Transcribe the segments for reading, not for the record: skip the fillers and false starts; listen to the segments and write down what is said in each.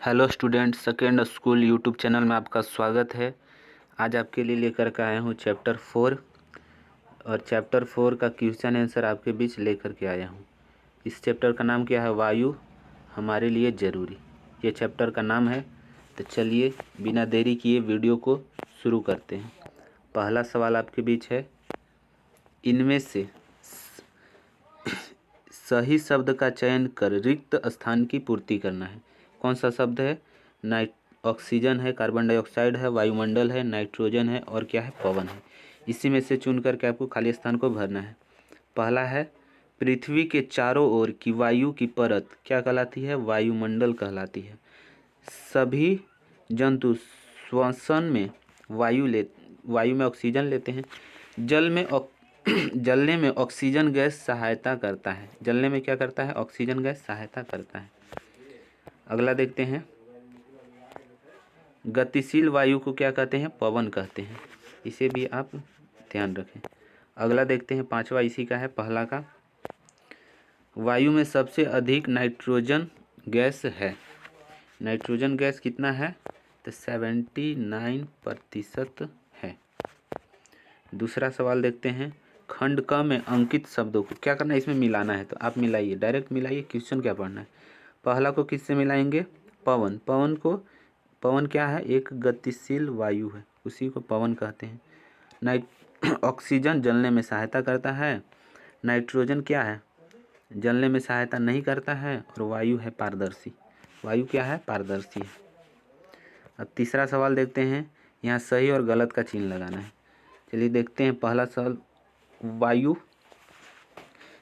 Hello student, second school YouTube channel में आपका स्वागत है। आज आपके लिए लेकर के आया हूँ चैप्टर 4 और चैप्टर 4 का क्वेश्चन आंसर आपके बीच लेकर के आया हूँ। इस चैप्टर का नाम क्या है? वायु हमारे लिए ज़रूरी। ये चैप्टर का नाम है। तो चलिए बिना देरी किए वीडियो को शुरू करते हैं। पहला सवाल आपके बीच है, इनमें से सही शब्द का चयन कर रिक्त स्थान की पूर्ति करना है। कौन सा शब्द है? ऑक्सीजन है, कार्बन डाइऑक्साइड है, वायुमंडल है, नाइट्रोजन है और क्या है? पवन है। इसी में से चुन करके आपको खाली स्थान को भरना है। पहला है, पृथ्वी के चारों ओर की वायु की परत क्या कहलाती है? वायुमंडल कहलाती है। सभी जंतु श्वसन में वायु में ऑक्सीजन लेते हैं। जलने में ऑक्सीजन गैस सहायता करता है। जलने में क्या करता है? ऑक्सीजन गैस सहायता करता है। अगला देखते हैं, गतिशील वायु को क्या कहते हैं? पवन कहते हैं। इसे भी आप ध्यान रखें। अगला देखते हैं, पांचवा इसी का है, पहला का, वायु में सबसे अधिक नाइट्रोजन गैस है। नाइट्रोजन गैस कितना है? तो 79% है। दूसरा सवाल देखते हैं, खंड क में अंकित शब्दों को क्या करना है? इसमें मिलाना है। तो आप मिलाइए, डायरेक्ट मिलाइए। क्वेश्चन क्या पढ़ना है? पहला को किससे मिलाएंगे? पवन। पवन क्या है? एक गतिशील वायु है, उसी को पवन कहते हैं। ऑक्सीजन जलने में सहायता करता है। नाइट्रोजन क्या है? जलने में सहायता नहीं करता है। और वायु है पारदर्शी। वायु क्या है? पारदर्शी है। अब तीसरा सवाल देखते हैं, यहाँ सही और गलत का चिन्ह लगाना है। चलिए देखते हैं। पहला सवाल, वायु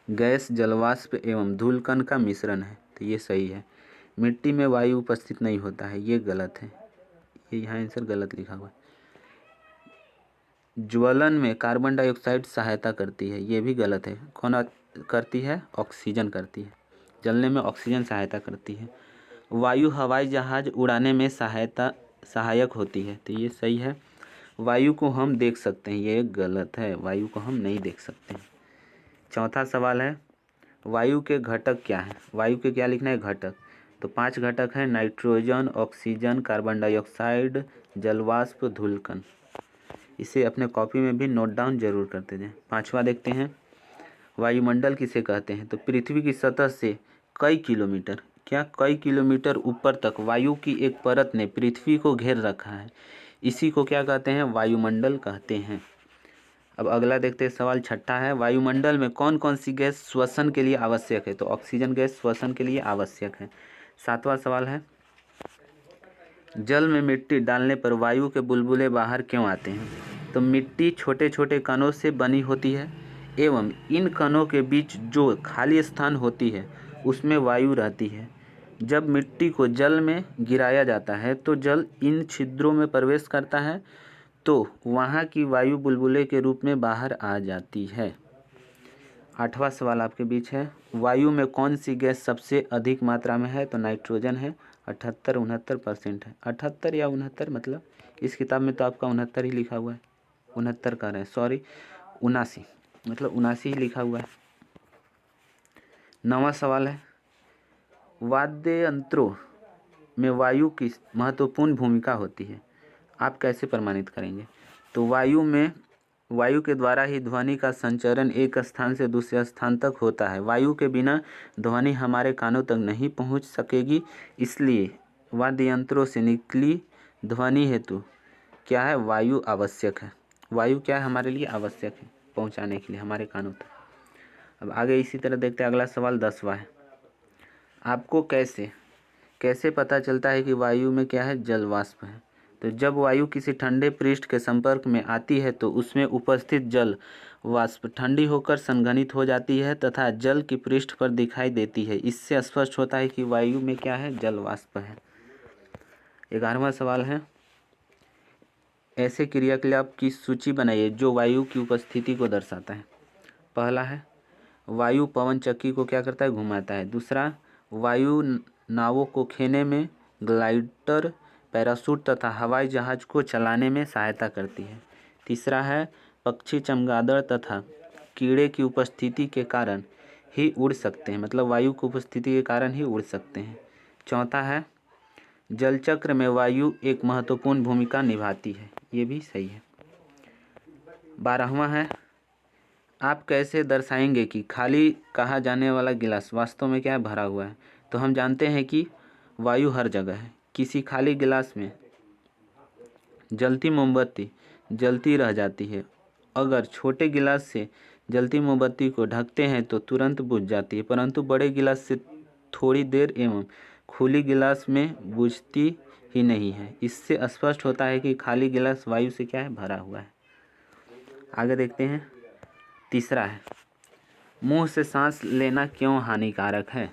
गैस जलवाष्प एवं धूलकण का मिश्रण है। तो ये सही है। मिट्टी में वायु उपस्थित नहीं होता है, ये गलत है। ये यहाँ आंसर गलत लिखा हुआ है। ज्वलन में कार्बन डाइऑक्साइड सहायता करती है, ये भी गलत है। कौन करती है? ऑक्सीजन करती है। जलने में ऑक्सीजन सहायता करती है। वायु हवाई जहाज उड़ाने में सहायक होती है। तो ये सही है। वायु को हम देख सकते हैं, ये गलत है। वायु को हम नहीं देख सकते हैं। चौथा सवाल है, वायु के घटक क्या हैं? वायु के क्या लिखना है? घटक। तो 5 घटक हैं, नाइट्रोजन, ऑक्सीजन, कार्बन डाइऑक्साइड, जलवाष्प, धूलकण। इसे अपने कॉपी में भी नोट डाउन जरूर करते जाएं। पांचवा देखते हैं, वायुमंडल किसे कहते हैं? तो पृथ्वी की सतह से कई किलोमीटर ऊपर तक वायु की एक परत ने पृथ्वी को घेर रखा है। इसी को क्या कहते हैं? वायुमंडल कहते हैं। अब अगला देखते हैं, सवाल छठा है, वायुमंडल में कौन कौन सी गैस श्वसन के लिए आवश्यक है? तो ऑक्सीजन गैस श्वसन के लिए आवश्यक है। सातवां सवाल है, जल में मिट्टी डालने पर वायु के बुलबुले बाहर क्यों आते हैं? तो मिट्टी छोटे छोटे कणों से बनी होती है एवं इन कणों के बीच जो खाली स्थान होती है उसमें वायु रहती है। जब मिट्टी को जल में गिराया जाता है तो जल इन छिद्रों में प्रवेश करता है, तो वहाँ की वायु बुलबुले के रूप में बाहर आ जाती है। आठवां सवाल आपके बीच है, वायु में कौन सी गैस सबसे अधिक मात्रा में है? तो नाइट्रोजन है, 78-69% है। 78 या 69, मतलब इस किताब में तो आपका 69 ही लिखा हुआ है। 69 कर रहे हैं, सॉरी 79, मतलब 79 ही लिखा हुआ है। 9वां सवाल है, वाद्य यंत्रों में वायु की महत्वपूर्ण भूमिका होती है, आप कैसे प्रमाणित करेंगे? तो वायु के द्वारा ही ध्वनि का संचरण एक स्थान से दूसरे स्थान तक होता है। वायु के बिना ध्वनि हमारे कानों तक नहीं पहुंच सकेगी, इसलिए वाद्य यंत्रों से निकली ध्वनि हेतु क्या है? वायु आवश्यक है। वायु क्या है? हमारे लिए आवश्यक है पहुंचाने के लिए हमारे कानों तक। अब आगे इसी तरह देखते हैं। अगला सवाल 10वां है, आपको कैसे पता चलता है कि वायु में क्या है? जल वाष्प है। तो जब वायु किसी ठंडे पृष्ठ के संपर्क में आती है तो उसमें उपस्थित जल वाष्प ठंडी होकर संघनित हो जाती है तथा जल की पृष्ठ पर दिखाई देती है। इससे स्पष्ट होता है कि वायु में क्या है? जल वाष्प है। 11वां सवाल है, ऐसे क्रियाकलाप की सूची बनाइए जो वायु की उपस्थिति को दर्शाता है। पहला है, वायु पवन चक्की को क्या करता है? घुमाता है। दूसरा, वायु नावों को खेने में, ग्लाइडर, पैराशूट तथा हवाई जहाज को चलाने में सहायता करती है। तीसरा है, पक्षी चमगादड़ तथा कीड़े की उपस्थिति के कारण ही उड़ सकते हैं, मतलब वायु की उपस्थिति के कारण ही उड़ सकते हैं। चौथा है, जल चक्र में वायु एक महत्वपूर्ण भूमिका निभाती है। ये भी सही है। 12वां है, आप कैसे दर्शाएंगे कि खाली कहा जाने वाला गिलास वास्तव में क्या है, भरा हुआ है। तो हम जानते हैं कि वायु हर जगह है। किसी खाली गिलास में जलती मोमबत्ती जलती रह जाती है। अगर छोटे गिलास से जलती मोमबत्ती को ढकते हैं तो तुरंत बुझ जाती है, परंतु बड़े गिलास से थोड़ी देर एवं खुली गिलास में बुझती ही नहीं है। इससे स्पष्ट होता है कि खाली गिलास वायु से क्या है, भरा हुआ है। आगे देखते हैं। 3 है, मुंह से सांस लेना क्यों हानिकारक है।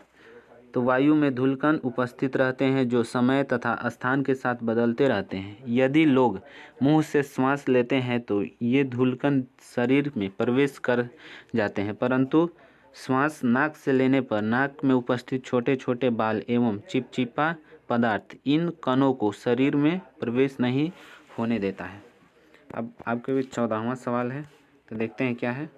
तो वायु में धूलकण उपस्थित रहते हैं जो समय तथा स्थान के साथ बदलते रहते हैं। यदि लोग मुंह से सांस लेते हैं तो ये धूलकण शरीर में प्रवेश कर जाते हैं, परंतु श्वास नाक से लेने पर नाक में उपस्थित छोटे छोटे बाल एवं चिपचिपा पदार्थ इन कणों को शरीर में प्रवेश नहीं होने देता है। अब आपके भी 14वां सवाल है, तो देखते हैं क्या है।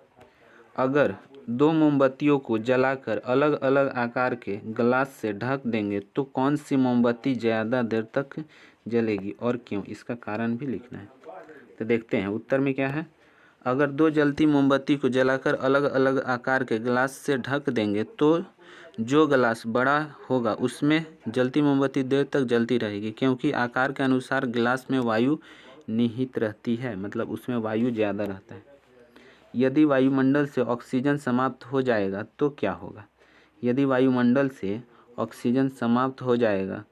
अगर 2 मोमबत्तियों को जलाकर अलग अलग आकार के ग्लास से ढक देंगे तो कौन सी मोमबत्ती ज़्यादा देर तक जलेगी और क्यों, इसका कारण भी लिखना है। तो देखते हैं उत्तर में क्या है। अगर 2 जलती मोमबत्ती को जलाकर अलग अलग आकार के गिलास से ढक देंगे तो जो गिलास बड़ा होगा उसमें जलती मोमबत्ती देर तक जलती रहेगी, क्योंकि आकार के अनुसार गिलास में वायु निहित रहती है, मतलब उसमें वायु ज़्यादा रहता है। यदि वायुमंडल से ऑक्सीजन समाप्त हो जाएगा तो क्या होगा। यदि वायुमंडल से ऑक्सीजन समाप्त हो जाएगा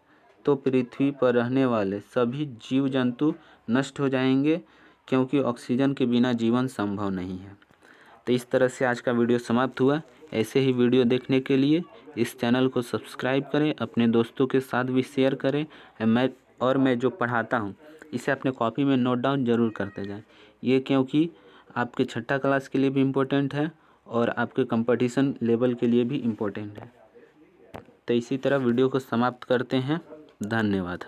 तो पृथ्वी पर रहने वाले सभी जीव जंतु नष्ट हो जाएंगे, क्योंकि ऑक्सीजन के बिना जीवन संभव नहीं है। तो इस तरह से आज का वीडियो समाप्त हुआ। ऐसे ही वीडियो देखने के लिए इस चैनल को सब्सक्राइब करें, अपने दोस्तों के साथ भी शेयर करें। मैं जो पढ़ाता हूँ इसे अपने कॉपी में नोट डाउन ज़रूर करते जाएं। ये क्योंकि आपके 6ठी क्लास के लिए भी इम्पोर्टेंट है और आपके कंपटीशन लेवल के लिए भी इम्पोर्टेंट है। तो इसी तरह वीडियो को समाप्त करते हैं। धन्यवाद।